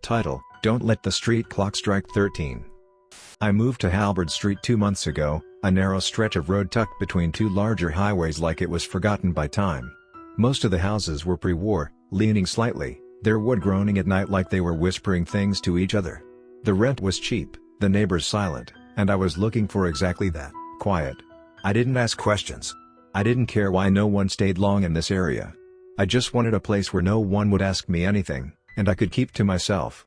Title: Don't Let the Street Clock Strike 13. I moved to Halberd Street 2 months ago, a narrow stretch of road tucked between two larger highways like it was forgotten by time. Most of the houses were pre-war, leaning slightly, their wood groaning at night like they were whispering things to each other. The rent was cheap, the neighbors silent, and I was looking for exactly that, quiet. I didn't ask questions. I didn't care why no one stayed long in this area. I just wanted a place where no one would ask me anything, and I could keep to myself.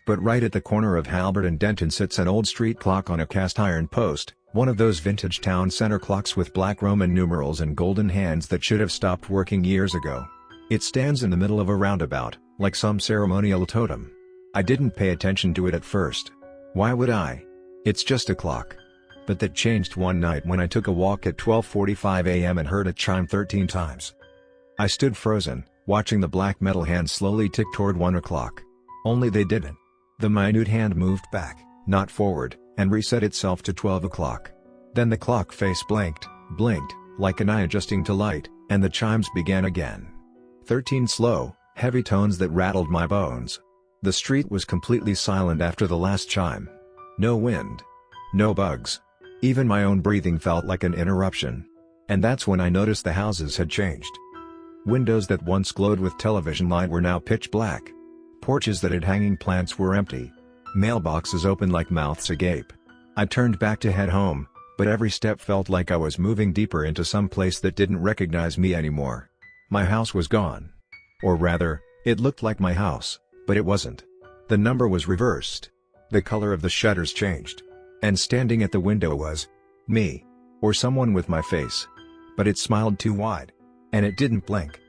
But right at the corner of Halberd and Denton sits an old street clock on a cast iron post, one of those vintage town center clocks with black Roman numerals and golden hands that should have stopped working years ago. It stands in the middle of a roundabout, like some ceremonial totem. I didn't pay attention to it at first. Why would I? It's just a clock. But that changed one night when I took a walk at 12:45 a.m. and heard it chime 13 times. I stood frozen, watching the black metal hand slowly tick toward 1 o'clock. Only they didn't. The minute hand moved back, not forward, and reset itself to 12 o'clock. Then the clock face blinked, like an eye adjusting to light, and the chimes began again. 13 slow, heavy tones that rattled my bones. The street was completely silent after the last chime. No wind. No bugs. Even my own breathing felt like an interruption. And that's when I noticed the houses had changed. Windows that once glowed with television light were now pitch black. Porches that had hanging plants were empty. Mailboxes open like mouths agape. I turned back to head home, but every step felt like I was moving deeper into some place that didn't recognize me anymore. My house was gone. Or rather, it looked like my house, but it wasn't. The number was reversed. The color of the shutters changed. And standing at the window was me. Or someone with my face. But it smiled too wide. And it didn't blink.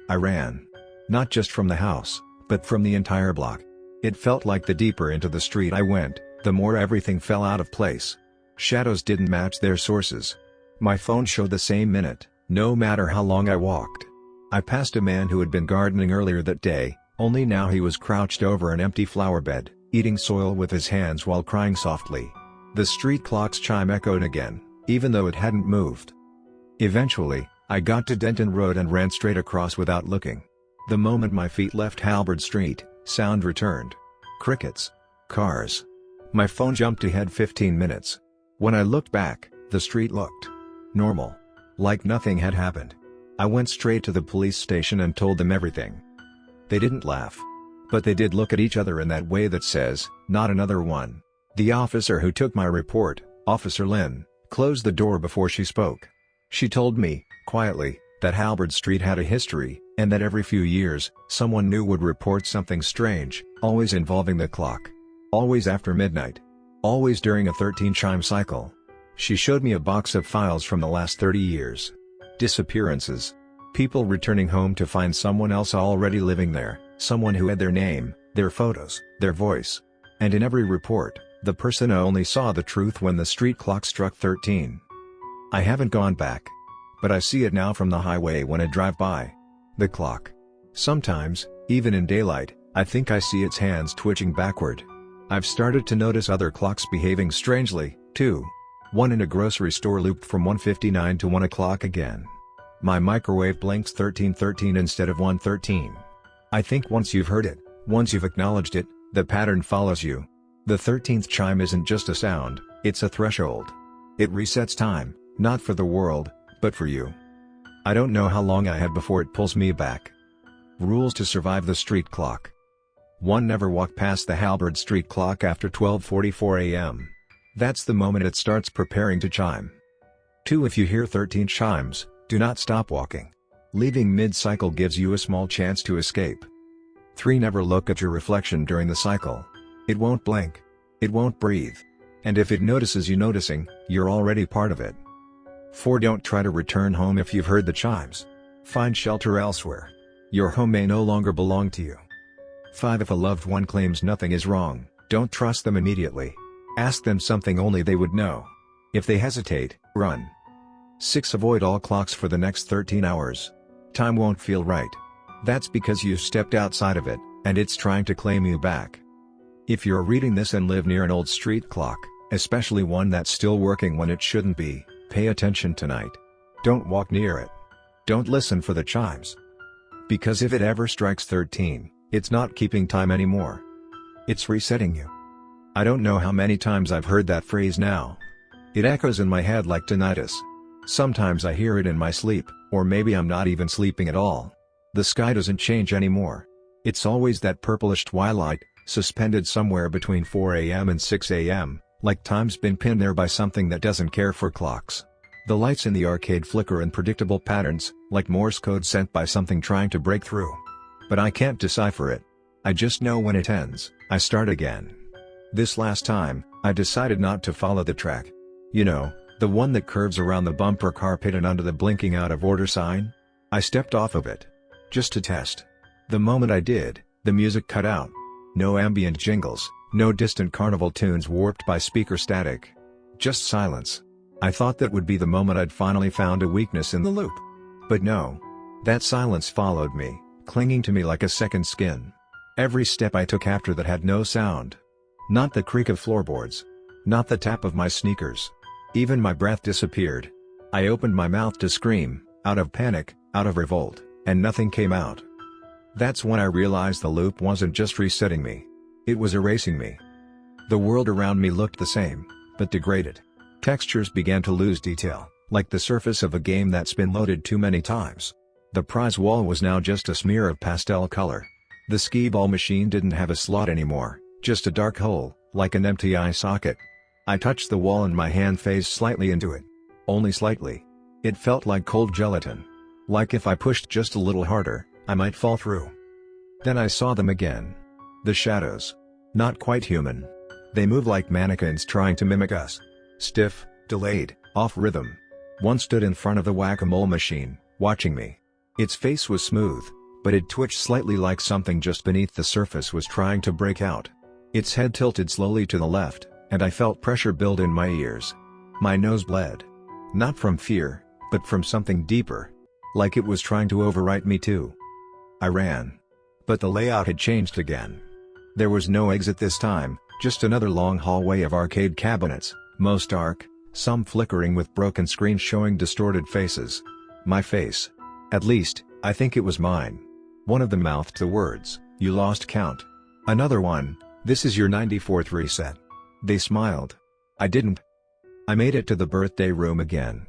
I ran. Not just from the house, but from the entire block. It felt like the deeper into the street I went, the more everything fell out of place. Shadows didn't match their sources. My phone showed the same minute, no matter how long I walked. I passed a man who had been gardening earlier that day, only now he was crouched over an empty flower bed, eating soil with his hands while crying softly. The street clock's chime echoed again, even though it hadn't moved. Eventually, I got to Denton Road and ran straight across without looking. The moment my feet left Halberd Street, sound returned. Crickets. Cars. My phone jumped ahead 15 minutes. When I looked back, the street looked normal. Like nothing had happened. I went straight to the police station and told them everything. They didn't laugh. But they did look at each other in that way that says, not another one. The officer who took my report, Officer Lynn, closed the door before she spoke. She told me, quietly, that Halberd Street had a history, and that every few years, someone new would report something strange, always involving the clock. Always after midnight. Always during a 13-chime cycle. She showed me a box of files from the last 30 years. Disappearances. People returning home to find someone else already living there, someone who had their name, their photos, their voice. And in every report, the person only saw the truth when the street clock struck 13. I haven't gone back. But I see it now from the highway when I drive by. The clock. Sometimes, even in daylight, I think I see its hands twitching backward. I've started to notice other clocks behaving strangely, too. One in a grocery store looped from 1:59 to 1 o'clock again. My microwave blinks 13:13 instead of 1:13. I think once you've heard it, once you've acknowledged it, the pattern follows you. The 13th chime isn't just a sound, it's a threshold. It resets time, not for the world, but for you. I don't know how long I have before it pulls me back. Rules to survive the street clock. 1. Never walk past the Halberd Street clock after 12:44 a.m. That's the moment it starts preparing to chime. 2. If you hear 13 chimes, do not stop walking. Leaving mid-cycle gives you a small chance to escape. 3. Never look at your reflection during the cycle. It won't blink. It won't breathe. And if it notices you noticing, you're already part of it. 4. Don't try to return home if you've heard the chimes. Find shelter elsewhere. Your home may no longer belong to you. 5. If a loved one claims nothing is wrong, don't trust them immediately. Ask them something only they would know. If they hesitate, run. 6. Avoid all clocks for the next 13 hours. Time won't feel right. That's because you've stepped outside of it, and it's trying to claim you back. If you're reading this and live near an old street clock, especially one that's still working when it shouldn't be, pay attention tonight. Don't walk near it. Don't listen for the chimes. Because if it ever strikes 13, it's not keeping time anymore. It's resetting you. I don't know how many times I've heard that phrase now. It echoes in my head like tinnitus. Sometimes I hear it in my sleep, or maybe I'm not even sleeping at all. The sky doesn't change anymore. It's always that purplish twilight, suspended somewhere between 4 a.m. and 6 a.m., like time's been pinned there by something that doesn't care for clocks. The lights in the arcade flicker in predictable patterns, like Morse code sent by something trying to break through. But I can't decipher it. I just know when it ends, I start again. This last time, I decided not to follow the track. You know, the one that curves around the bumper carpet and under the blinking out of order sign? I stepped off of it. Just to test. The moment I did, the music cut out. No ambient jingles, no distant carnival tunes warped by speaker static. Just silence. I thought that would be the moment I'd finally found a weakness in the loop. But no. That silence followed me, clinging to me like a second skin. Every step I took after that had no sound. Not the creak of floorboards. Not the tap of my sneakers. Even my breath disappeared. I opened my mouth to scream, out of panic, out of revolt, and nothing came out. That's when I realized the loop wasn't just resetting me. It was erasing me. The world around me looked the same, but degraded. Textures began to lose detail, like the surface of a game that's been loaded too many times. The prize wall was now just a smear of pastel color. The skee-ball machine didn't have a slot anymore, just a dark hole, like an empty eye socket. I touched the wall and my hand phased slightly into it. Only slightly. It felt like cold gelatin. Like if I pushed just a little harder, I might fall through. Then I saw them again. The shadows. Not quite human. They move like mannequins trying to mimic us. Stiff, delayed, off rhythm. One stood in front of the whack-a-mole machine, watching me. Its face was smooth, but it twitched slightly like something just beneath the surface was trying to break out. Its head tilted slowly to the left, and I felt pressure build in my ears. My nose bled. Not from fear, but from something deeper. Like it was trying to overwrite me too. I ran. But the layout had changed again. There was no exit this time, just another long hallway of arcade cabinets, most dark, some flickering with broken screens showing distorted faces. My face. At least, I think it was mine. One of them mouthed the words, "You lost count." Another one, "This is your 94th reset." They smiled. I didn't. I made it to the birthday room again.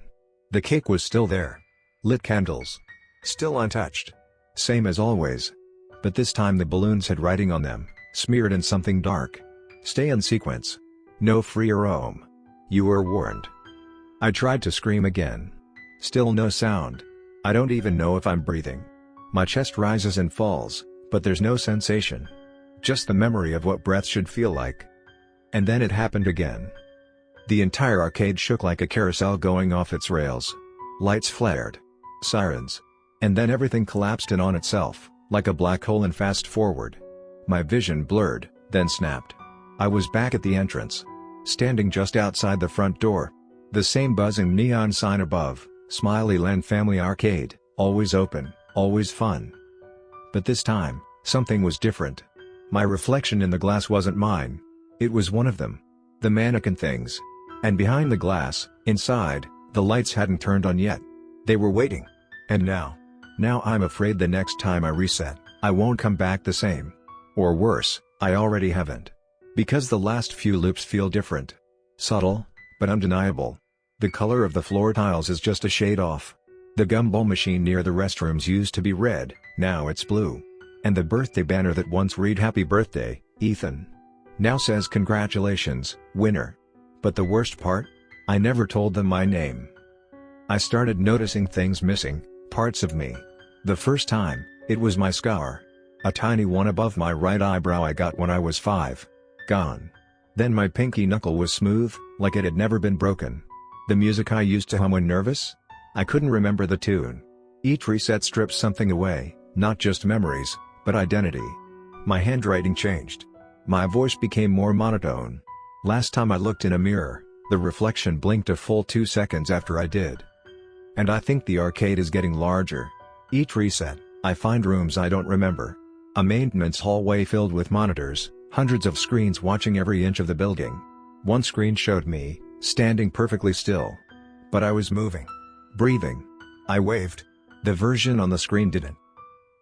The cake was still there. Lit candles. Still untouched. Same as always. But this time the balloons had writing on them, smeared in something dark. Stay in sequence. No free roam. You were warned. I tried to scream again. Still no sound. I don't even know if I'm breathing. My chest rises and falls, but there's no sensation. Just the memory of what breath should feel like. And then it happened again. The entire arcade shook like a carousel going off its rails. Lights flared. Sirens. And then everything collapsed in on itself, like a black hole and fast forward. My vision blurred, then snapped. I was back at the entrance. Standing just outside the front door. The same buzzing neon sign above, Smiley Land Family Arcade, always open, always fun. But this time, something was different. My reflection in the glass wasn't mine. It was one of them. The mannequin things. And behind the glass, inside, the lights hadn't turned on yet. They were waiting. And now I'm afraid the next time I reset, I won't come back the same. Or worse, I already haven't. Because the last few loops feel different. Subtle, but undeniable. The color of the floor tiles is just a shade off. The gumball machine near the restrooms used to be red, now it's blue. And the birthday banner that once read "Happy Birthday, Ethan," now says "Congratulations, winner." But the worst part? I never told them my name. I started noticing things missing, parts of me. The first time, it was my scar. A tiny one above my right eyebrow I got when I was 5. Gone. Then my pinky knuckle was smooth, like it had never been broken. The music I used to hum when nervous? I couldn't remember the tune. Each reset strips something away, not just memories, but identity. My handwriting changed. My voice became more monotone. Last time I looked in a mirror, the reflection blinked a full 2 seconds after I did. And I think the arcade is getting larger. Each reset, I find rooms I don't remember. A maintenance hallway filled with monitors, hundreds of screens watching every inch of the building. One screen showed me, standing perfectly still. But I was moving. Breathing. I waved. The version on the screen didn't.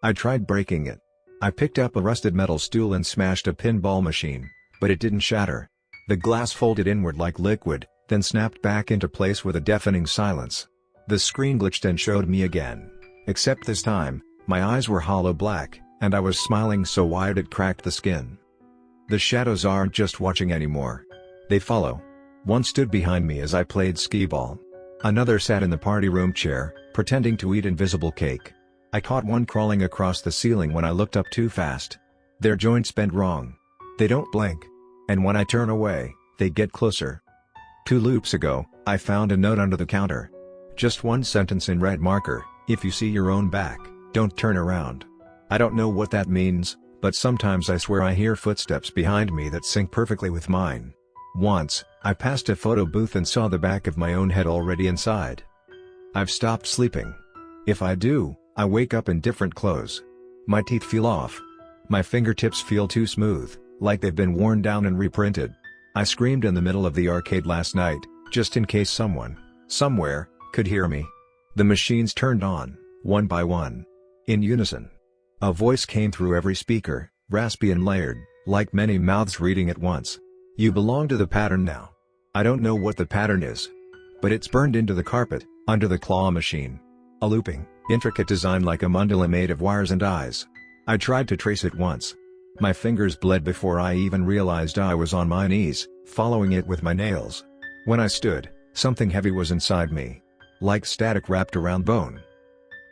I tried breaking it. I picked up a rusted metal stool and smashed a pinball machine, but it didn't shatter. The glass folded inward like liquid, then snapped back into place with a deafening silence. The screen glitched and showed me again. Except this time, my eyes were hollow black, and I was smiling so wide it cracked the skin. The shadows aren't just watching anymore. They follow. One stood behind me as I played skee-ball. Another sat in the party room chair, pretending to eat invisible cake. I caught one crawling across the ceiling when I looked up too fast. Their joints bend wrong. They don't blink. And when I turn away, they get closer. 2 loops ago, I found a note under the counter. Just one sentence in red marker: if you see your own back, don't turn around. I don't know what that means, but sometimes I swear I hear footsteps behind me that sync perfectly with mine. Once, I passed a photo booth and saw the back of my own head already inside. I've stopped sleeping. If I do, I wake up in different clothes. My teeth feel off. My fingertips feel too smooth, like they've been worn down and reprinted. I screamed in the middle of the arcade last night, just in case someone, somewhere, could hear me. The machines turned on, one by one. In unison. A voice came through every speaker, raspy and layered, like many mouths reading at once. You belong to the pattern now. I don't know what the pattern is. But it's burned into the carpet, under the claw machine. A looping, intricate design like a mandala made of wires and eyes. I tried to trace it once. My fingers bled before I even realized I was on my knees, following it with my nails. When I stood, something heavy was inside me. Like static wrapped around bone.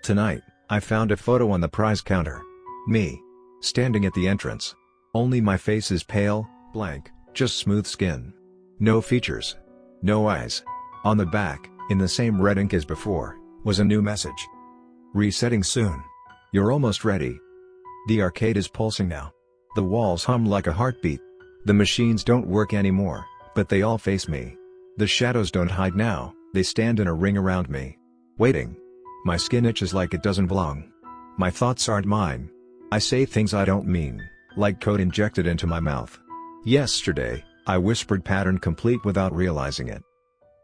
Tonight, I found a photo on the prize counter. Me. Standing at the entrance. Only my face is pale, blank, just smooth skin. No features. No eyes. On the back, in the same red ink as before, was a new message. Resetting soon. You're almost ready. The arcade is pulsing now. The walls hum like a heartbeat. The machines don't work anymore, but they all face me. The shadows don't hide now, they stand in a ring around me. Waiting. My skin itches like it doesn't belong. My thoughts aren't mine. I say things I don't mean, like code injected into my mouth. Yesterday, I whispered pattern complete without realizing it.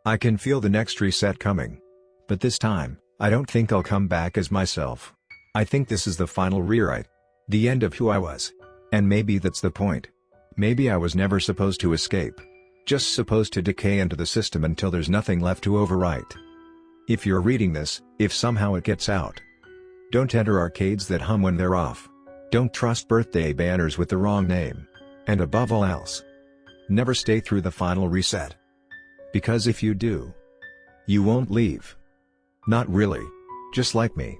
I can feel the next reset coming. But this time, I don't think I'll come back as myself. I think this is the final rewrite. The end of who I was. And maybe that's the point. Maybe I was never supposed to escape. Just supposed to decay into the system until there's nothing left to overwrite. If you're reading this, if somehow it gets out. Don't enter arcades that hum when they're off. Don't trust birthday banners with the wrong name. And above all else, never stay through the final reset. Because if you do, you won't leave. Not really. Just like me.